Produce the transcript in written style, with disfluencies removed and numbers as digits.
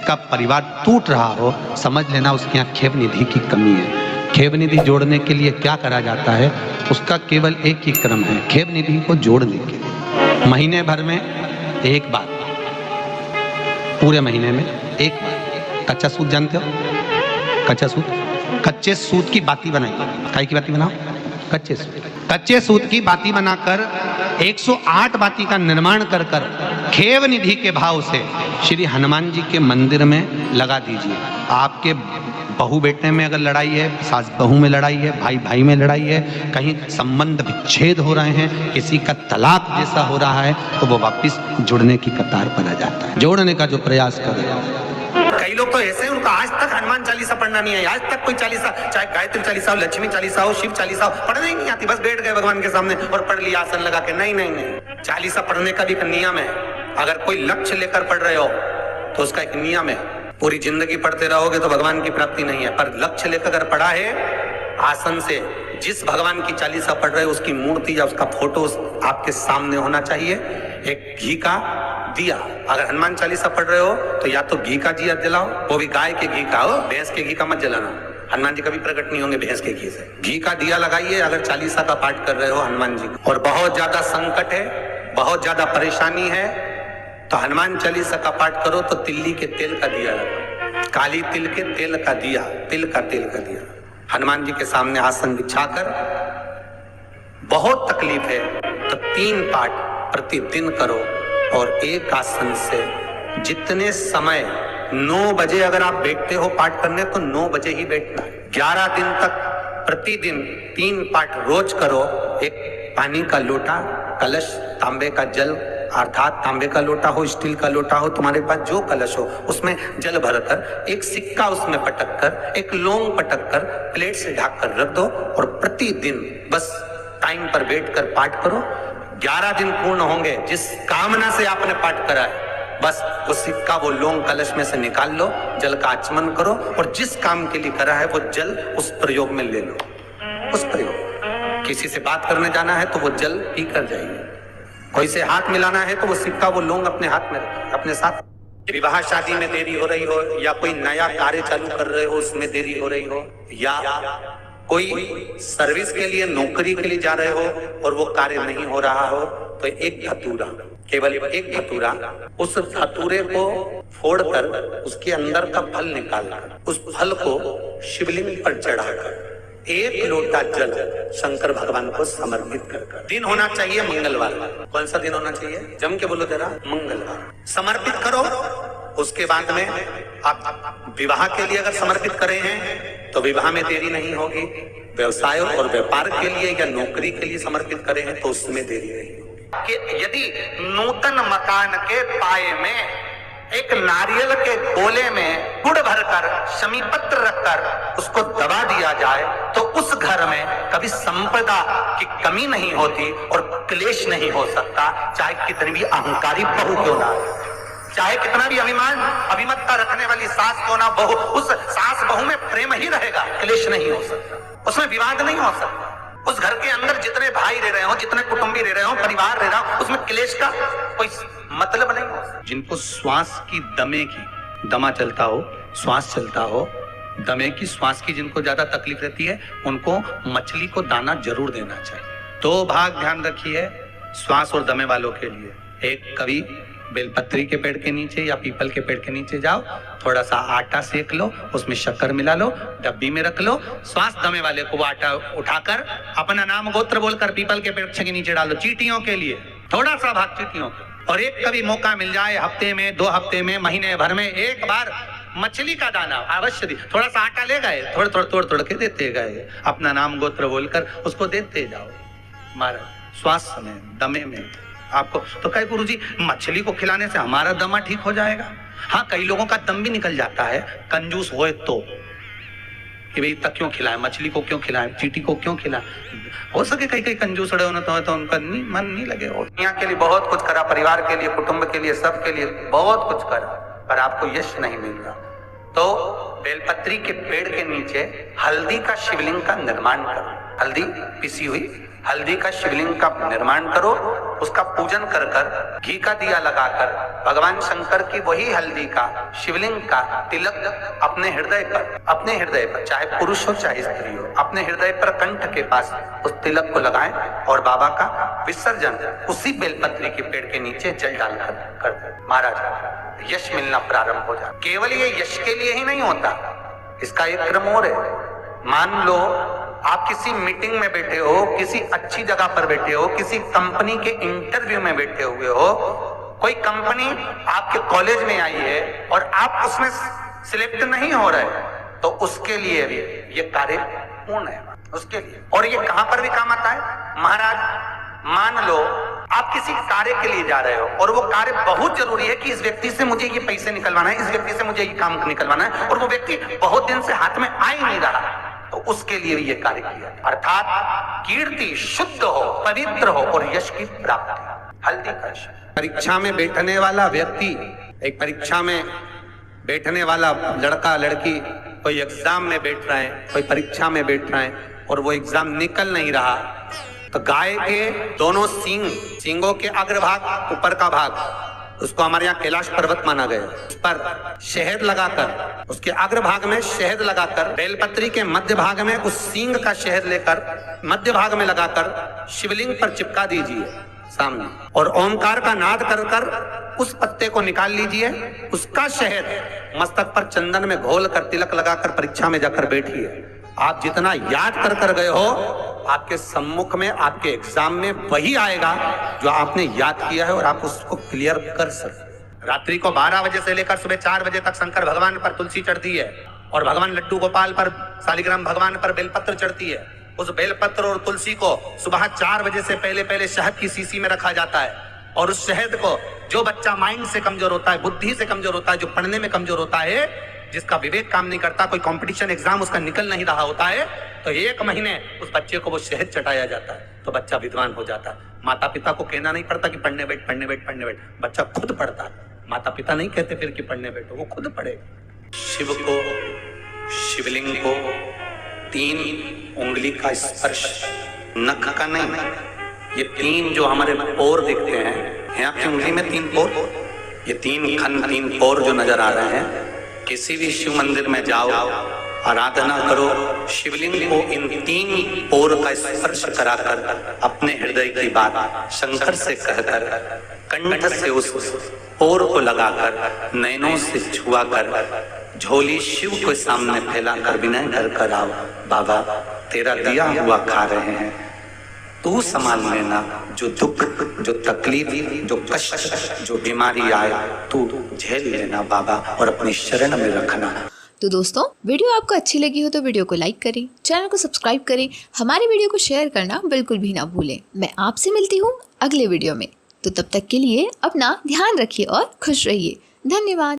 जिसका परिवार टूट रहा हो, समझ लेना उसके यहाँ खेव निधि की कमी है। खेव निधि जोड़ने के लिए क्या करा जाता है, उसका केवल एक ही क्रम है, खेव निधि को जोड़ने के लिए महीने भर में एक बार, पूरे महीने में एक बार कच्चा सूत जानते हो, कच्चा सूत, कच्चे सूत की बाती बनाई, काय की बाती बनाओ, कच्चे सूत की बाती बनाकर 108 बाती का निर्माण कर खेव निधि के भाव से श्री हनुमान जी के मंदिर में लगा दीजिए। आपके बहू बेटे में अगर लड़ाई है, सास बहू में लड़ाई है, भाई भाई में लड़ाई है, कहीं संबंध विच्छेद हो रहे हैं, किसी का तलाक जैसा हो रहा है, तो वो वापस जुड़ने की कतार पर आ जाता है। जोड़ने का जो प्रयास करें। कई लोग तो ऐसे हैं, उनका आज तक हनुमान चालीसा पढ़ना नहीं है, आज तक कोई चालीसा, चाहे गायत्री चालीसा हो, लक्ष्मी चालीसा हो, शिव चालीसा हो, पढ़ना ही नहीं आती, बस बैठ गए भगवान के सामने और पढ़ लिया आसन लगा के। नहीं नहीं नहीं, चालीसा पढ़ने का भी एक नियम है। अगर कोई लक्ष्य लेकर पढ़ रहे हो तो उसका एक नियम है। पूरी जिंदगी पढ़ते रहोगे तो भगवान की प्राप्ति नहीं है, पर लक्ष्य लेकर अगर पढ़ा है आसन से, जिस भगवान की चालीसा पढ़ रहे हो उसकी मूर्ति या उसका फोटो आपके सामने होना चाहिए। एक घी का दिया, अगर हनुमान चालीसा पढ़ रहे हो तो या तो घी का दिया जलाओ, वो भी गाय के घी का हो, भैंस के घी का मत जलाना, हनुमान जी कभी प्रकट नहीं होंगे भैंस के घी से। घी का दिया लगाइए अगर चालीसा का पाठ कर रहे हो हनुमान जी। और बहुत ज्यादा संकट है, बहुत ज्यादा परेशानी है, तो हनुमान चालीसा का पाठ करो तो तिल्ली के तेल का दिया लगाओ, काली तिल के तेल का दिया, तिल का तेल का दिया, हनुमान जी के सामने आसन बिछाकर। बहुत तकलीफ है तो 3 पाठ प्रतिदिन करो, और एक आसन से जितने समय 9 बजे अगर आप बैठते हो पाठ करने तो 9 बजे ही बैठना है। 11 दिन तक प्रतिदिन 3 पाठ रोज करो। एक पानी का लोटा, कलश, तांबे का जल, अर्थात तांबे का लोटा हो, स्टील का लोटा हो, तुम्हारे पास जो कलश हो उसमें जल भरकर, एक सिक्का उसमें पटक कर, एक लौंग पटक कर प्लेट से ढक कर रख दो, और प्रतिदिन बस टाइम पर बैठकर पाठ करो। 11 दिन पूर्ण होंगे, जिस कामना से आपने पाठ करा है बस वो सिक्का, वो लौंग कलश में से निकाल लो, जल का आचमन करो, और जिस काम के लिए करा है वो जल उस प्रयोग में ले लो। उस प्रयोग, किसी से बात करने जाना है तो वो जल पी कर जाइए, कोई से हाथ मिलाना है तो वो सिक्का, वो लौंग अपने हाथ में रखिए, अपने साथ। विवाह शादी में देरी हो रही हो, या कोई नया कार्य चालू कर रहे हो उसमें देरी हो रही हो, या कोई सर्विस के लिए, नौकरी के लिए जा रहे हो और वो कार्य नहीं हो रहा हो, तो एक धतूरा, केवल एक धतूरा, उस धतूरे को फोड़कर उसके अंदर का फल निकालकर उस फल को शिवलिंग पर चढ़ाकर 1 लोटा जल शंकर भगवान को समर्पित कर। दिन होना चाहिए मंगलवार। कौन सा दिन होना चाहिए? जम के बोलो जरा, मंगलवार समर्पित करो। उसके बाद में आप विवाह के लिए अगर समर्पित करे हैं तो विवाह में देरी नहीं होगी। व्यवसाय और व्यापार के लिए या नौकरी के लिए समर्पित करे हैं तो उसमें देरी नहीं होगी। कि यदि नूतन मकान के पाए में एक नारियल के गोले में गुड़ भरकर, शमी पत्र रखकर उसको दबा दिया जाए तो उस घर में कभी संपदा की कमी नहीं होती और क्लेश नहीं हो सकता। चाहे कितनी भी अहंकारी बहू क्यों ना हो, चाहे कितना भी अभिमान, अभिमतता रखने वाली सास क्यों ना बहू, उस सास बहू में प्रेम ही रहेगा, क्लेश नहीं हो सकता, उसमें विवाद नहीं हो सकता। उस घर के अंदर जितने भाई रह रहे हो, जितने कुटुंबी रह रहे हो, परिवार रह रहा हो, उसमें क्लेश का कोई मतलब नहीं हो। जिनको श्वास की दमे की, दमा चलता हो, श्वास चलता हो, दमे की, श्वास की जिनको ज्यादा तकलीफ रहती है, उनको मछली को दाना जरूर देना चाहिए। 2 भाग ध्यान रखिए श्वास और दमे वालों के लिए। एक, कभी बेलपत्री के पेड़ के नीचे या पीपल के पेड़ के नीचे जाओ, थोड़ा सा आटा सेक लो, उसमें शक्कर मिला लो, डब्बी में रख लो, श्वास दमे वाले को वो आटा उठाकर अपना नाम गोत्र बोलकर पीपल के पेड़ के नीचे डालो। चींटियों के लिए थोड़ा सा भाग चींटियों के। और एक कभी मौका मिल जाए हफ्ते में, 2 हफ्ते में, महीने भर में एक बार मछली का दाना अवश्य दी। थोड़ा सा आटा ले गए, तोड़ के देते गए, अपना नाम गोत्र बोलकर उसको देते जाओ। महाराज श्वास में, दमे में आपको तो कहे गुरुजी मछली को खिलाने से हमारा दमा ठीक हो जाएगा। हाँ, कई लोगों का दम भी निकल जाता है, कंजूस होए तो, कि भाई तक क्यों खिलाए, मछली को क्यों खिलाए, चींटी को क्यों खिलाए। हो सके कई कंजूस रहे हो तो उनका मन नहीं लगे। और दुनिया के लिए बहुत कुछ करा, परिवार के लिए, कुटुंब के लिए, सबके लिए बहुत कुछ करा, पर आपको यश नहीं मिल रहा। तो बेलपत्री के पेड़ के नीचे हल्दी का शिवलिंग का निर्माण करो। हल्दी पिसी हुई हल्दी का शिवलिंग का निर्माण करो, उसका पूजन कर कर घी का दिया लगाकर भगवान शंकर की वही हल्दी का शिवलिंग का तिलक अपने हृदय पर चाहे पुरुष हो चाहे स्त्री हो, अपने हृदय पर कंठ के पास उस तिलक को लगाएं और बाबा का विसर्जन उसी बेलपत्री के पेड़ के नीचे जल डालकर कर दें। महाराज यश मिलना प्रारंभ हो जाए। केवल ये यश के लिए ही नहीं होता, इसका एक क्रम और है। मान लो आप किसी मीटिंग में बैठे हो, किसी अच्छी जगह पर बैठे हो, किसी कंपनी के इंटरव्यू में बैठे हुए हो, कोई कंपनी आपके कॉलेज में आई है और आप उसमें सिलेक्ट नहीं हो रहे, तो उसके लिए भी ये कार्य पूर्ण है उसके लिए। और ये कहां पर भी काम आता है महाराज। मान लो आप किसी कार्य के लिए जा रहे हो और वो कार्य बहुत जरूरी है कि इस व्यक्ति से मुझे ये पैसे निकलवाना है, इस व्यक्ति से मुझे ये काम निकलवाना है, और वो व्यक्ति बहुत दिन से हाथ में आ ही नहीं रहा, तो उसके लिए भी ये कार्य किया। अर्थात कीर्ति शुद्ध हो, पवित्र हो और यश की प्राप्ति। हल्दी का यश। परीक्षा में बैठने वाला व्यक्ति, एक परीक्षा में बैठने वाला लड़का लड़की, कोई एग्जाम में बैठ रहा है, कोई परीक्षा में बैठ रहा है और वो एग्जाम निकल नहीं रहा, तो गाय के दोनों सींगों के अग्रभाग, ऊपर का भाग, उसको हमारे यहाँ कैलाश पर्वत माना गया, उस पर शहद लगाकर, उसके अग्रभाग में शहद लगाकर, बेलपत्री के मध्य भाग में उस सींग का शहद लेकर मध्य भाग में लगाकर शिवलिंग पर चिपका दीजिए सामने, और ओमकार का नाद कर कर उस पत्ते को निकाल लीजिए, उसका शहद मस्तक पर चंदन में घोल कर तिलक लगाकर परीक्षा में जाकर बैठिए। आप जितना याद कर कर गए हो, आपके सम्मुख में, आपके एग्जाम में वही आएगा जो आपने याद किया है और आप उसको क्लियर कर सकते। रात्रि को 12 बजे से लेकर सुबह 4 बजे तक शंकर भगवान पर तुलसी चढ़ती है और भगवान लड्डू गोपाल पर, शालिग्राम भगवान पर बेलपत्र चढ़ती है। उस बेलपत्र और तुलसी को सुबह 4 बजे से पहले शहद की शीशी में रखा जाता है, और उस शहद को जो बच्चा माइंड से कमजोर होता है, बुद्धि से कमजोर होता है, जो पढ़ने में कमजोर होता है, जिसका विवेक काम नहीं करता, कोई कंपटीशन एग्जाम उसका निकल नहीं रहा होता है, तो 1 महीने उस बच्चे को वो शहद चटाया जाता है, तो बच्चा विद्वान हो जाता है। माता पिता को कहना नहीं पड़ता कि पढ़ने बैठ, बच्चा खुद पढ़ता है। माता पिता नहीं कहते फिर कि पढ़ने बैठो, वो खुद पढ़ेगा। शिव को, शिवलिंग को 3 उंगली का स्पर्श, नख का नहीं, ये 3 जो हमारे पोर दिखते हैं, आपकी उंगली में 3 पोर, ये 3 खन, 3 पोर जो नजर आ रहे हैं, किसी भी शिव मंदिर में जाओ, आराधना करो, शिवलिंग को इन 3 पोर का स्पर्श कराकर अपने हृदय की बात शंकर से कहकर, कंठ से उस पोर को लगाकर, नैनों से छुआ कर, झोली शिव के सामने फैलाकर विनय कर आओ, बाबा तेरा दिया हुआ खा रहे हैं, तू संभाल लेना, जो दुख, जो तकलीफ, जो कष्ट, जो बीमारी आए तू झेल लेना बाबा, और अपनी शरण में रखना। तो दोस्तों, वीडियो आपको अच्छी लगी हो तो वीडियो को लाइक करें, चैनल को सब्सक्राइब करें, हमारी वीडियो को शेयर करना बिल्कुल भी ना भूलें। मैं आपसे मिलती हूँ अगले वीडियो में, तो तब तक के लिए अपना ध्यान रखिए और खुश रहिए। धन्यवाद।